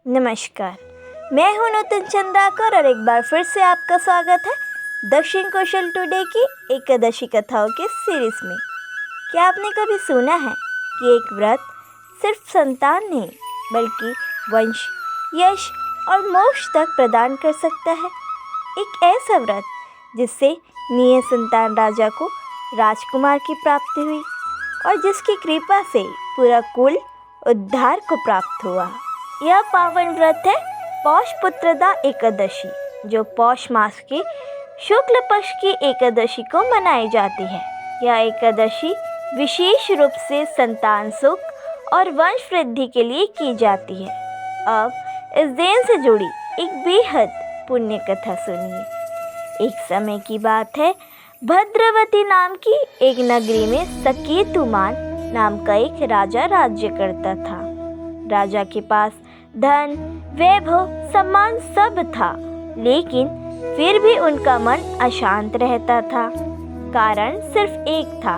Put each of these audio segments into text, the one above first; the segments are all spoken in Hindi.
नमस्कार, मैं हूं नूतन चंद्राकर और एक बार फिर से आपका स्वागत है दक्षिण कौशल टुडे की एकादशी कथाओं के सीरीज़ में। क्या आपने कभी सुना है कि एक व्रत सिर्फ संतान नहीं बल्कि वंश, यश और मोक्ष तक प्रदान कर सकता है। एक ऐसा व्रत जिससे नियत संतान राजा को राजकुमार की प्राप्ति हुई और जिसकी कृपा से पूरा कुल उद्धार को प्राप्त हुआ। यह पावन व्रत है पौष पुत्रदा एकादशी, जो पौष मास के शुक्ल पक्ष की एकादशी को मनाई जाती है। यह एकादशी विशेष रूप से संतान सुख और वंश वृद्धि के लिए की जाती है। अब इस दिन से जुड़ी एक बेहद पुण्य कथा सुनिए। एक समय की बात है, भद्रवती नाम की एक नगरी में सकेतुमान नाम का एक राजा राज्य करता था। राजा के पास धन, वैभव, सम्मान सब था, लेकिन फिर भी उनका मन अशांत रहता था। कारण सिर्फ एक था,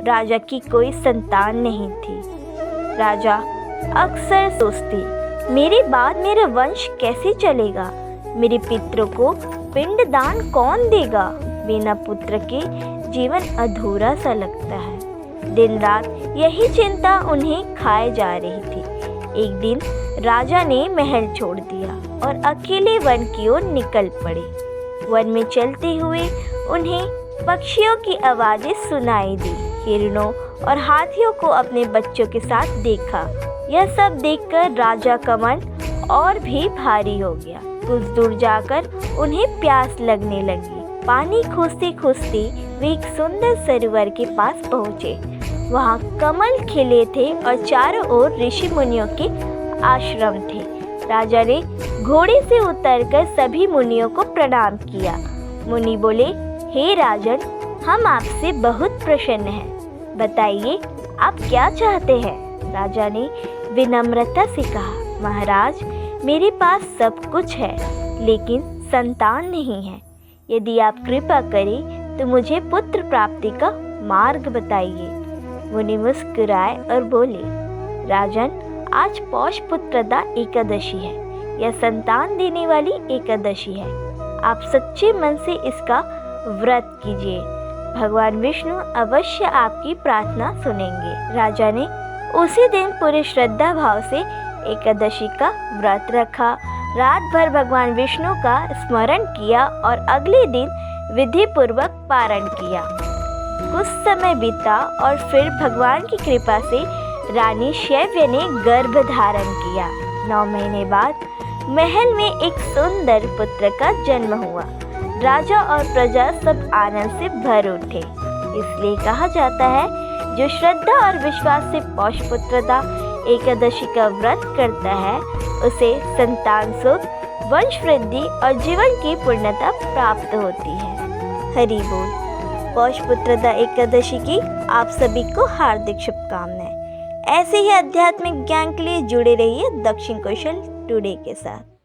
राजा की कोई संतान नहीं थी। राजा अक्सर सोचते, मेरे बाद मेरा वंश कैसे चलेगा? मेरे पितरों को पिंडदान कौन देगा? बिना पुत्र के जीवन अधूरा सा लगता है। दिन रात यही चिंता उन्हें खाए जा रही थी। एक दिन राजा ने महल छोड़ दिया और अकेले वन की ओर निकल पड़े। वन में चलते हुए उन्हें पक्षियों की आवाज़ें सुनाई दी। हिरणों और हाथियों को अपने बच्चों के साथ देखा। यह सब देखकर राजा का मन और भी भारी हो गया। कुछ दूर जाकर उन्हें प्यास लगने लगी। पानी खोजते खोजते वे एक सुंदर सरोवर के पास पहुँचे। वहाँ कमल खिले थे और चारों ओर ऋषि मुनियों के आश्रम थे। राजा ने घोड़े से उतरकर सभी मुनियों को प्रणाम किया। मुनि बोले, हे राजन, हम आपसे बहुत प्रसन्न हैं। बताइए आप क्या चाहते हैं? राजा ने विनम्रता से कहा, महाराज, मेरे पास सब कुछ है लेकिन संतान नहीं है। यदि आप कृपा करें तो मुझे पुत्र प्राप्ति का मार्ग बताइए। मुनि मुस्कुराए और बोले, राजन, आज पौष पुत्रदा एकादशी है। यह संतान देने वाली एकादशी है। आप सच्चे मन से इसका व्रत कीजिए। भगवान विष्णु अवश्य आपकी प्रार्थना सुनेंगे। राजा ने उसी दिन पूरे श्रद्धा भाव से एकादशी का व्रत रखा। रात भर भगवान विष्णु का स्मरण किया और अगले दिन विधि पूर्वक पारण किया। कुछ समय बीता और फिर भगवान की कृपा से रानी शैव्य ने गर्भ धारण किया। 9 महीने बाद महल में एक सुंदर पुत्र का जन्म हुआ। राजा और प्रजा सब आनंद से भर उठे। इसलिए कहा जाता है, जो श्रद्धा और विश्वास से पौष पुत्रदा एकादशी का व्रत करता है उसे संतान सुख, वंश वृद्धि और जीवन की पूर्णता प्राप्त होती है। हरि बोल। पौष पुत्रदा एकादशी की आप सभी को हार्दिक शुभकामनाएं। ऐसे ही आध्यात्मिक ज्ञान के लिए जुड़े रहिए दक्षिण कौशल टुडे के साथ।